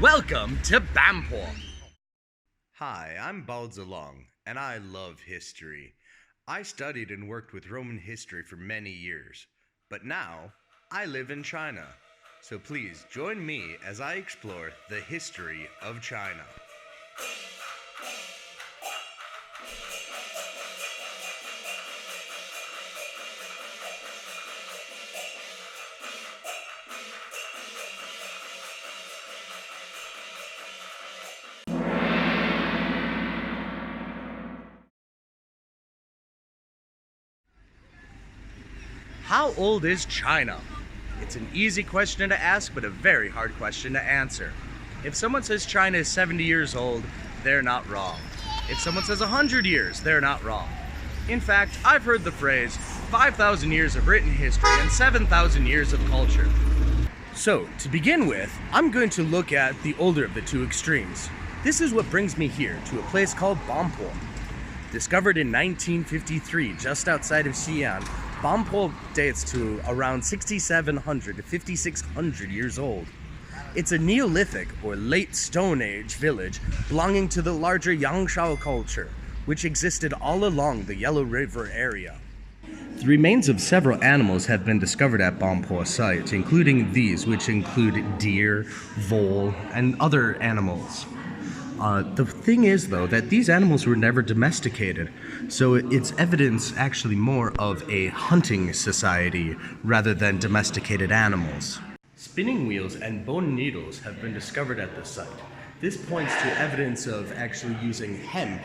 Welcome to Banpo. Hi, I'm Zilong, and I love history. I studied and worked with Roman history for many years, but now I live in China. So please join me as I explore the history of China. How old is China? It's an easy question to ask, but a very hard question to answer. If someone says China is 70 years old, they're not wrong. If someone says 100 years, they're not wrong. In fact, I've heard the phrase 5,000 years of written history and 7,000 years of culture. So, to begin with, I'm going to look at the older of the two extremes. This is what brings me here to a place called Banpo. Discovered in 1953 just outside of Xi'an, Banpo dates to around 6,700 to 5,600 years old. It's a Neolithic or late Stone Age village belonging to the larger Yangshao culture, which existed all along the Yellow River area. The remains of several animals have been discovered at Banpo site, including these, which include deer, vole, and other animals. The thing is, though, that these animals were never domesticated, so it's evidence actually more of a hunting society rather than domesticated animals. Spinning wheels and bone needles have been discovered at the site. This points to evidence of actually using hemp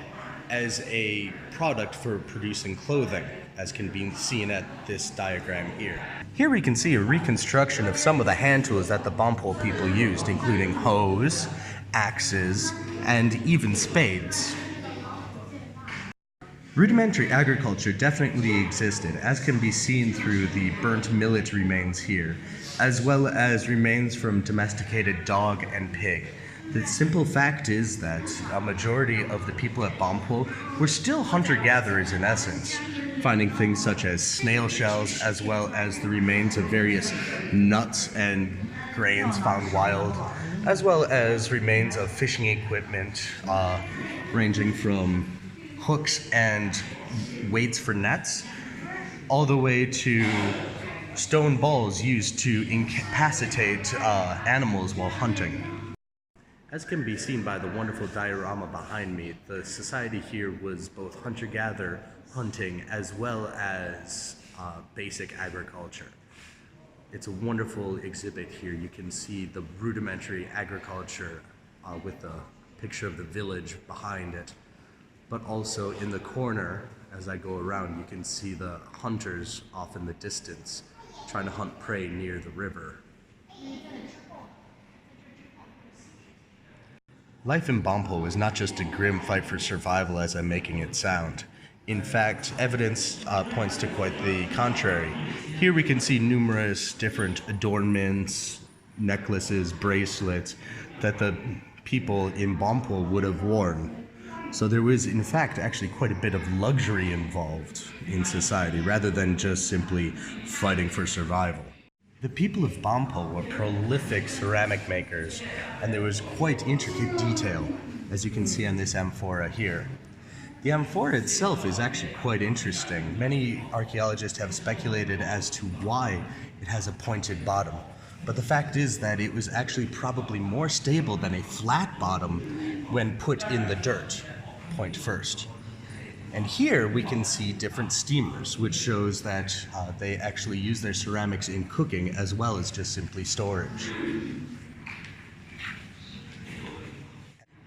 as a product for producing clothing, as can be seen at this diagram here. Here we can see a reconstruction of some of the hand tools that the Banpo people used, including hoes, axes, and even spades. Rudimentary agriculture definitely existed, as can be seen through the burnt millet remains here, as well as remains from domesticated dog and pig. The simple fact is that a majority of the people at Banpo were still hunter-gatherers in essence, finding things such as snail shells, as well as the remains of various nuts and grains found wild, as well as remains of fishing equipment ranging from hooks and weights for nets, all the way to stone balls used to incapacitate animals while hunting. As can be seen by the wonderful diorama behind me, the society here was both hunter-gatherer, hunting, as well as basic agriculture. It's a wonderful exhibit here. You can see the rudimentary agriculture with the picture of the village behind it. But also in the corner, as I go around, you can see the hunters off in the distance trying to hunt prey near the river. Life in Banpo is not just a grim fight for survival as I'm making it sound. In fact, evidence points to quite the contrary. Here we can see numerous different adornments, necklaces, bracelets that the people in Banpo would have worn. So there was, in fact, actually quite a bit of luxury involved in society rather than just simply fighting for survival. The people of Banpo were prolific ceramic makers, and there was quite intricate detail, as you can see on this amphora here. The amphora itself is actually quite interesting. Many archaeologists have speculated as to why it has a pointed bottom, but the fact is that it was actually probably more stable than a flat bottom when put in the dirt, point first. And here we can see different steamers, which shows that they actually use their ceramics in cooking as well as just simply storage.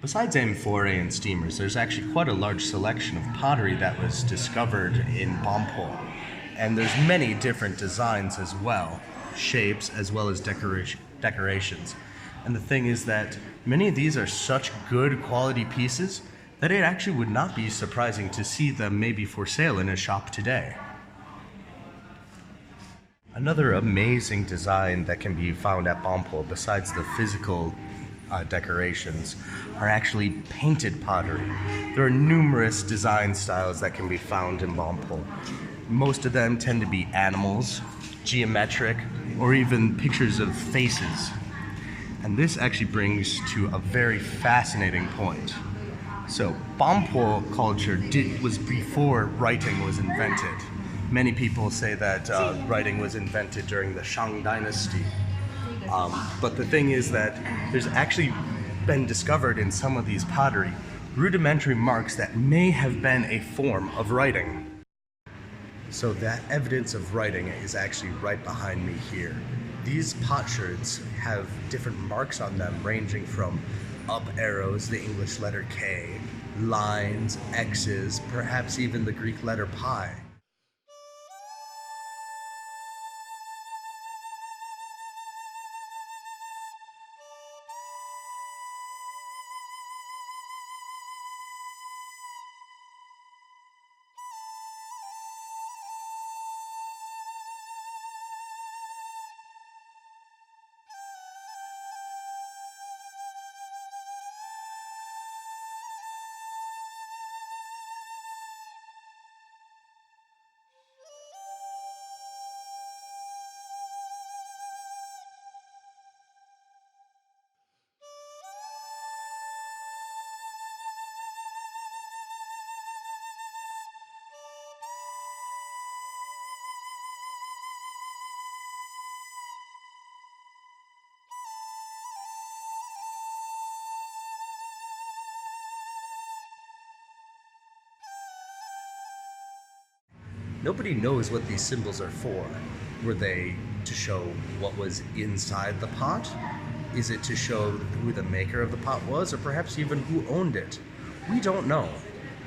Besides amphorae and steamers, there's actually quite a large selection of pottery that was discovered in Banpo. And there's many different designs as well, shapes as well as decorations. And the thing is that many of these are such good quality pieces that it actually would not be surprising to see them maybe for sale in a shop today. Another amazing design that can be found at Banpo, besides the physical decorations, are actually painted pottery. There are numerous design styles that can be found in Banpo. Most of them tend to be animals, geometric, or even pictures of faces. And this actually brings to a very fascinating point. So, Banpo culture was before writing was invented. Many people say that writing was invented during the Shang dynasty. But the thing is that there's actually been discovered in some of these pottery rudimentary marks that may have been a form of writing. So that evidence of writing is actually right behind me here. These potsherds have different marks on them ranging from up arrows, the English letter K, lines, X's, perhaps even the Greek letter pi. Nobody knows what these symbols are for. Were they to show what was inside the pot? Is it to show who the maker of the pot was, or perhaps even who owned it? We don't know.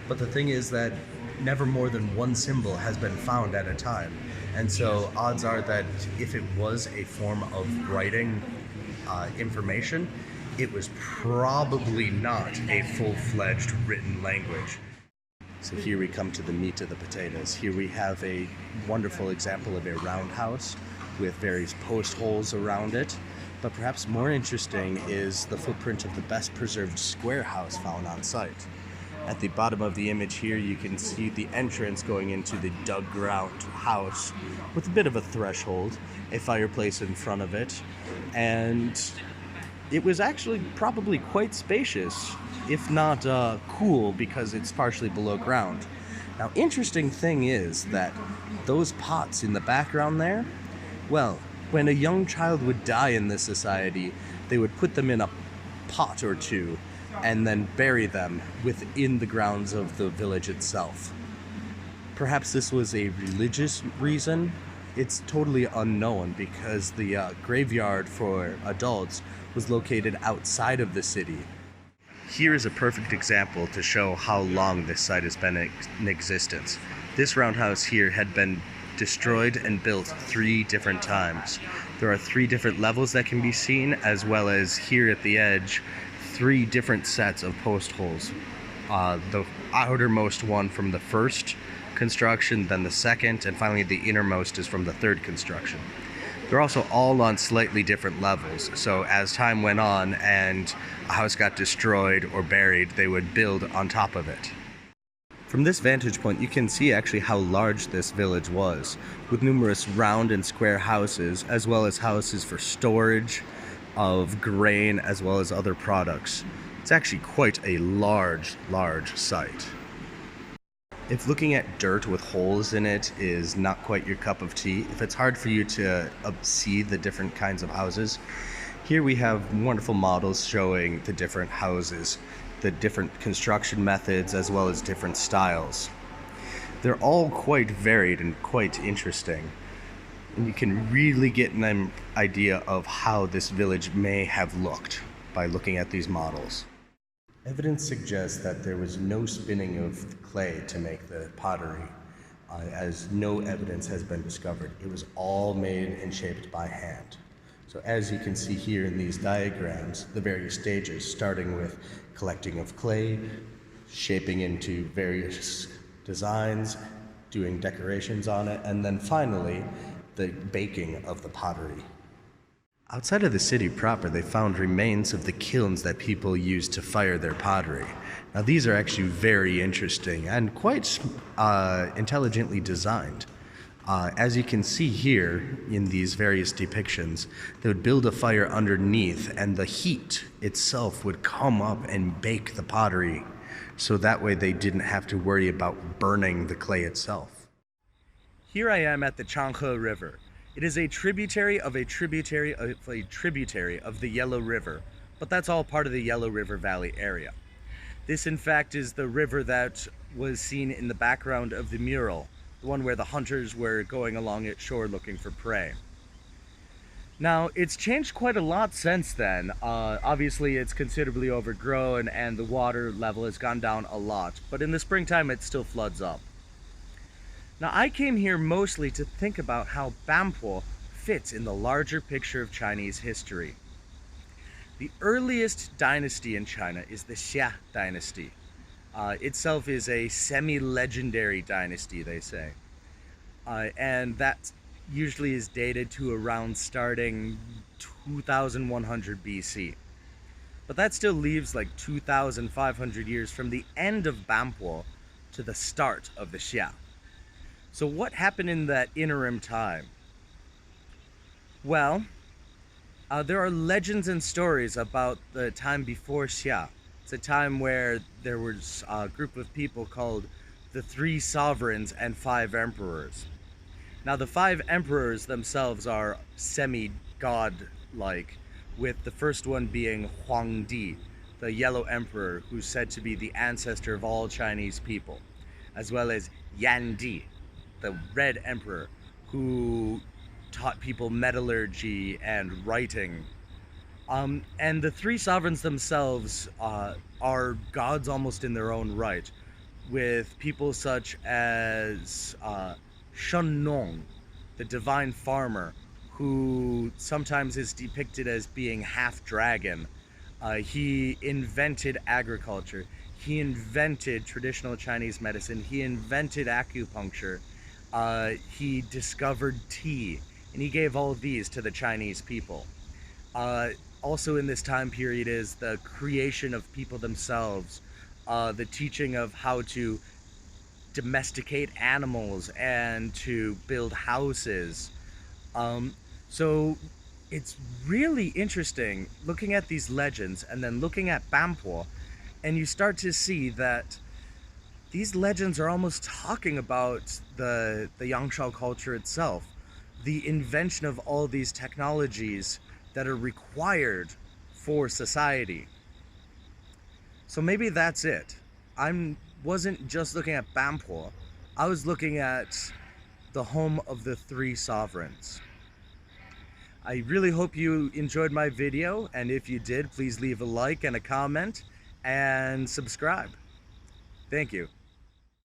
But the thing is that never more than one symbol has been found at a time. And so odds are that if it was a form of writing information, it was probably not a full-fledged written language. So here we come to the meat of the potatoes. Here we have a wonderful example of a roundhouse with various post holes around it. But perhaps more interesting is the footprint of the best preserved square house found on site. At the bottom of the image here, you can see the entrance going into the dug ground house with a bit of a threshold, a fireplace in front of it, and it was actually probably quite spacious, if not cool, because it's partially below ground. Now, interesting thing is that those pots in the background there, well, when a young child would die in this society, they would put them in a pot or two and then bury them within the grounds of the village itself. Perhaps this was a religious reason. It's totally unknown because the graveyard for adults was located outside of the city. Here is a perfect example to show how long this site has been in existence. This roundhouse here had been destroyed and built 3 different times. There are 3 different levels that can be seen, as well as here at the edge, 3 different sets of post holes. The outermost one from the first construction, then the second, and finally the innermost is from the third construction. They're also all on slightly different levels, so as time went on and a house got destroyed or buried, they would build on top of it. From this vantage point, you can see actually how large this village was, with numerous round and square houses, as well as houses for storage of grain as well as other products. It's actually quite a large site. If looking at dirt with holes in it is not quite your cup of tea, if it's hard for you to see the different kinds of houses, here we have wonderful models showing the different houses, the different construction methods, as well as different styles. They're all quite varied and quite interesting, and you can really get an idea of how this village may have looked by looking at these models. Evidence suggests that there was no spinning of clay to make the pottery, as no evidence has been discovered. It was all made and shaped by hand. So as you can see here in these diagrams, the various stages, starting with collecting of clay, shaping into various designs, doing decorations on it, and then finally the baking of the pottery. Outside of the city proper, they found remains of the kilns that people used to fire their pottery. Now, these are actually very interesting and quite intelligently designed. As you can see here in these various depictions, they would build a fire underneath and the heat itself would come up and bake the pottery. So that way they didn't have to worry about burning the clay itself. Here I am at the Changhe River. It is a tributary of a tributary of a tributary of the Yellow River, but that's all part of the Yellow River Valley area. This in fact is the river that was seen in the background of the mural, the one where the hunters were going along its shore looking for prey. Now, it's changed quite a lot since then. Obviously, it's considerably overgrown and the water level has gone down a lot, but in the springtime it still floods up. Now, I came here mostly to think about how Banpo fits in the larger picture of Chinese history. The earliest dynasty in China is the Xia dynasty. Itself is a semi-legendary dynasty, they say. And that usually is dated to around starting 2100 BC. But that still leaves like 2,500 years from the end of Banpo to the start of the Xia. So what happened in that interim time? Well, there are legends and stories about the time before Xia. It's a time where there was a group of people called the Three Sovereigns and Five Emperors. Now the five emperors themselves are semi-god-like, with the first one being Huangdi, the Yellow Emperor, who's said to be the ancestor of all Chinese people, as well as Yandi, the Red Emperor, who taught people metallurgy and writing. And the three sovereigns themselves are gods almost in their own right, with people such as Shennong, the divine farmer, who sometimes is depicted as being half dragon. He invented agriculture, he invented traditional Chinese medicine, he invented acupuncture, he discovered tea, and he gave all of these to the Chinese people. Also in this time period is the creation of people themselves, the teaching of how to domesticate animals and to build houses. So it's really interesting looking at these legends and then looking at Banpo, and you start to see that these legends are almost talking about the Yangshao culture itself, the invention of all these technologies that are required for society. So maybe that's it. I wasn't just looking at Banpo, I was looking at the home of the three sovereigns. I really hope you enjoyed my video, and if you did, please leave a like and a comment and subscribe. Thank you.